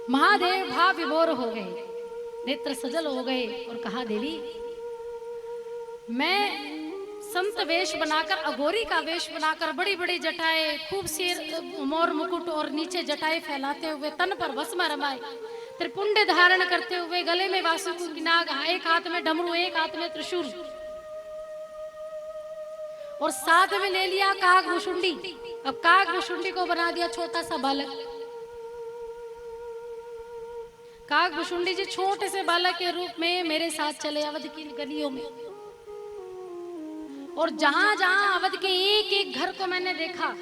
महादेव भाव विभोर हो गए, नेत्र सजल हो गए और कहा, देवी मैं संत वेश बनाकर, अघोरी का वेश बनाकर, बड़ी बड़ी जटाएं, खूब सिर मोर मुकुट और नीचे जटाएं फैलाते हुए, तन पर भस्म रमाए, त्रिपुंड धारण करते हुए, गले में वासुकी की नाग, एक हाथ में डमरू, एक हाथ में त्रिशूल, और साथ में ले लिया काग भुषुंडी। अब काग भुषुंडी को बना दिया छोटा सा बालक। काग भुषुंडी जी छोटे से बालक के रूप में मेरे साथ चले अवध की गलियों में, और जहां जहां अवध के एक एक घर को मैंने देखा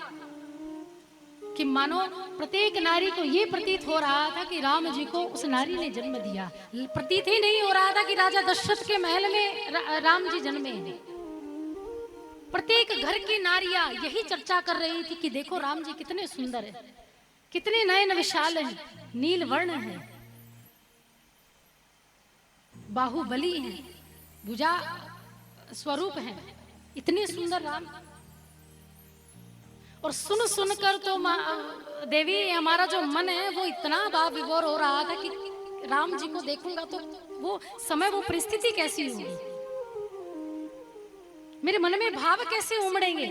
कि मानो प्रत्येक नारी को ये प्रतीत हो रहा था कि राम जी को उस नारी ने जन्म दिया। प्रतीत ही नहीं हो रहा था कि राजा दशरथ के महल में राम जी जन्मे हैं। प्रत्येक घर की नारियां यही चर्चा कर रही थी कि देखो राम जी कितने सुंदर हैं, कितने नयन विशाल हैं, नील वर्ण हैं, बाहुबली हैं, भुजा स्वरूप हैं, इतने सुंदर राम। और सुन सुनकर तो देवी हमारा जो मन है वो इतना भाव विभोर हो रहा था कि राम जी को देखूंगा तो वो समय, वो परिस्थिति कैसी होगी, मेरे मन में भाव कैसे उमड़ेंगे।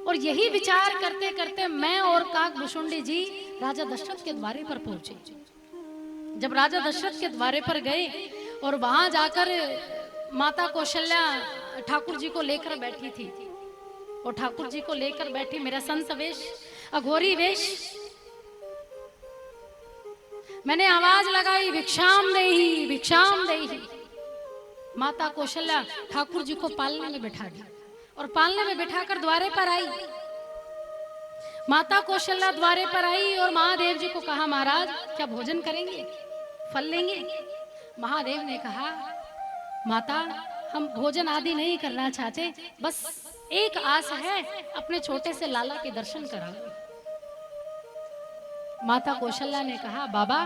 और यही विचार करते करते मैं और काग भुषुंडी जी राजा दशरथ के द्वारे पर पहुंचे। जब राजा दशरथ के द्वारे पर गए और वहां जाकर माता कौशल्या ठाकुर जी को लेकर बैठी थी, और ठाकुर जी को लेकर बैठी, मेरा संत वेश, अघोरी वेश, मैंने आवाज लगाई, भिक्षाम देहि, भिक्षाम देहि। माता कौशल्या ठाकुर जी को पालने में बैठा दी और पालने में बैठाकर द्वारे पर आई। माता कौशल्या द्वारे पर आई और महादेव जी को कहा, महाराज क्या भोजन करेंगे, फल लेंगे? महादेव ने कहा, माता हम भोजन आदि नहीं करना चाहते, बस एक आस है, अपने छोटे से लाला के दर्शन कराओ। माता कौशल्या ने कहा, बाबा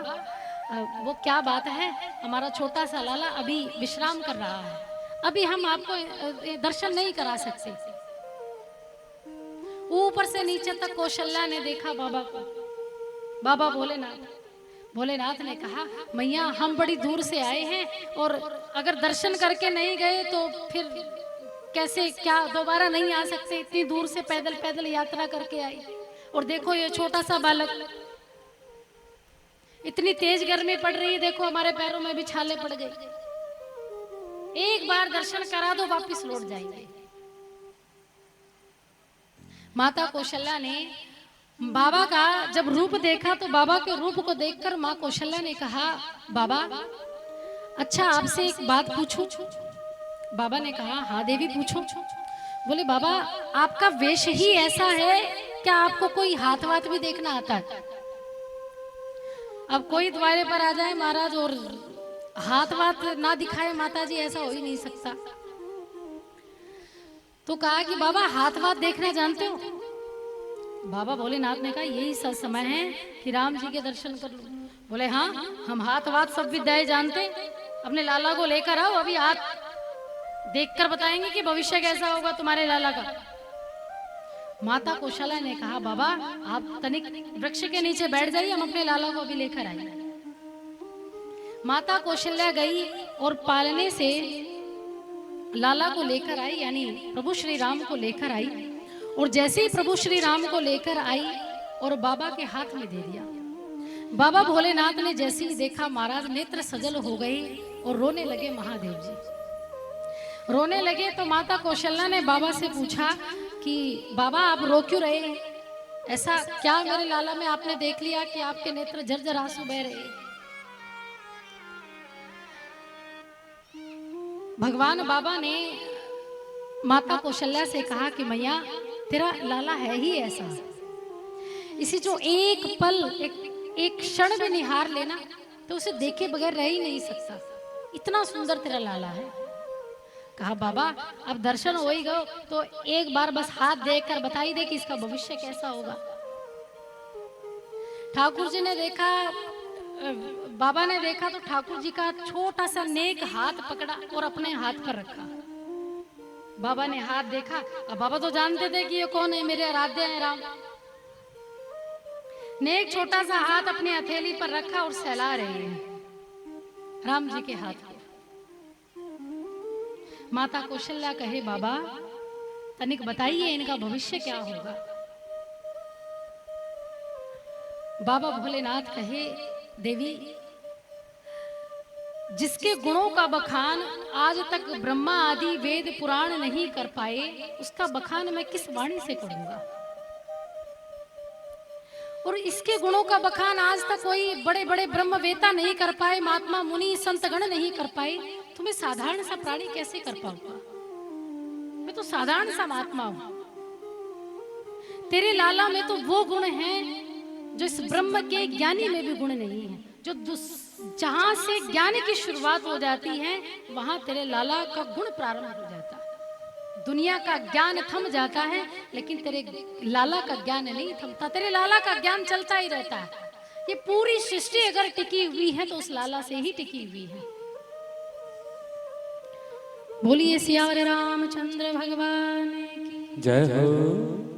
वो क्या बात है, हमारा छोटा सा लाला अभी विश्राम कर रहा है, अभी हम आपको दर्शन नहीं करा सकते। ऊपर से नीचे तक कौशल्या ने देखा बाबा को। बाबा भोलेनाथ ने कहा, मैया हम बड़ी दूर से आए हैं और अगर दर्शन करके नहीं गए तो फिर कैसे, क्या दोबारा नहीं आ सकते, इतनी दूर से पैदल पैदल यात्रा करके आई। और देखो ये छोटा सा बालक, इतनी तेज गर्मी पड़ रही है, देखो हमारे पैरों में भी छाले पड़ गए, एक बार दर्शन करा दो वापस लौट जाएंगे। माता कौशल्या ने बाबा का जब रूप देखा तो बाबा के रूप को देखकर माँ कौशल्या ने कहा, बाबा अच्छा आपसे एक बात पूछूं? बाबा ने कहा, हाँ देवी पूछो। बोले, बाबा आपका वेश ही ऐसा है, क्या आपको कोई हाथ वाथ भी देखना आता है? अब कोई द्वारे पर आ जाए महाराज और हाथ वाथ ना दिखाए माता जी, ऐसा हो ही नहीं सकता। तो कहा कि बाबा हाथ वाथ देखना जानते हो? बाबा भोलेनाथ ने कहा, यही सब समय है कि राम जी के दर्शन कर लो। बोले, हाँ हम हाथ वाथ सब विद्याएं जानते, अपने लाला को लेकर आओ, अभी हाथ देखकर बताएंगे कि भविष्य कैसा होगा तुम्हारे लाला का। माता कौशल्या ने कहा, बाबा आप तनिक वृक्ष के नीचे बैठ जाइए, हम अपने लाला को भी लेकर आए। माता कौशल्या गई और पालने से लाला को लेकर आई, यानी प्रभु श्री राम को लेकर आई। और जैसे ही प्रभु श्री राम को लेकर आई और बाबा के हाथ में दे दिया, बाबा भोलेनाथ ने जैसे ही देखा महाराज नेत्र सजल हो गए और रोने लगे। महादेव जी रोने लगे तो माता कौशल्या ने बाबा से पूछा कि बाबा आप रो क्यों रहे हैं, ऐसा क्या मेरे लाला में आपने देख लिया कि आपके नेत्र झरझर आंसू बह रहे हैं? भगवान बाबा ने माता कौशल्या से कहा कि मैया तेरा लाला है ही ऐसा, इसी जो एक पल एक क्षण में निहार लेना तो उसे देखे बगैर रह ही नहीं सकता, इतना सुंदर तेरा लाला है। कहा, बाबा अब दर्शन हो ही गए तो एक बार बस हाथ देखकर बता ही दे कि इसका भविष्य कैसा होगा। ठाकुर जी ने देखा, बाबा ने देखा तो ठाकुर जी का छोटा सा नेक हाथ पकड़ा और अपने हाथ पर रखा। बाबा ने हाथ देखा, अब बाबा तो जानते थे कि ये कौन है, मेरे आराध्य हैं राम। ने एक छोटा सा हाथ अपने हथेली पर रखा और सहला रहे हैं राम जी के हाथ को। माता कौशल्या कहे, बाबा तनिक बताइए इनका भविष्य क्या होगा। बाबा भोलेनाथ कहे, देवी जिसके गुणों का बखान आज तक ब्रह्मा आदि वेद पुराण नहीं कर पाए, उसका बखान मैं किस वाणी से करूंगा। और इसके गुणों का बखान आज तक कोई बड़े बड़े ब्रह्मवेता नहीं कर पाए, महात्मा मुनि संतगण नहीं कर पाए, तो मैं साधारण सा प्राणी कैसे कर पाऊंगा। मैं तो साधारण सा महात्मा हूं। तेरे लाला में तो वो गुण हैं जो इस ब्रह्म के ज्ञानी में भी गुण नहीं है। जो जहां से ज्ञान की शुरुआत हो जाती है वहां तेरे लाला का गुण प्रारंभ हो जाता है। दुनिया का ज्ञान थम जाता है लेकिन तेरे लाला का ज्ञान नहीं थमता। तेरे लाला का ज्ञान चलता ही रहता है। ये पूरी सृष्टि अगर टिकी हुई है तो उस लाला से ही टिकी हुई है। बोलिए सियावर रामचंद्र भगवान की जय हो।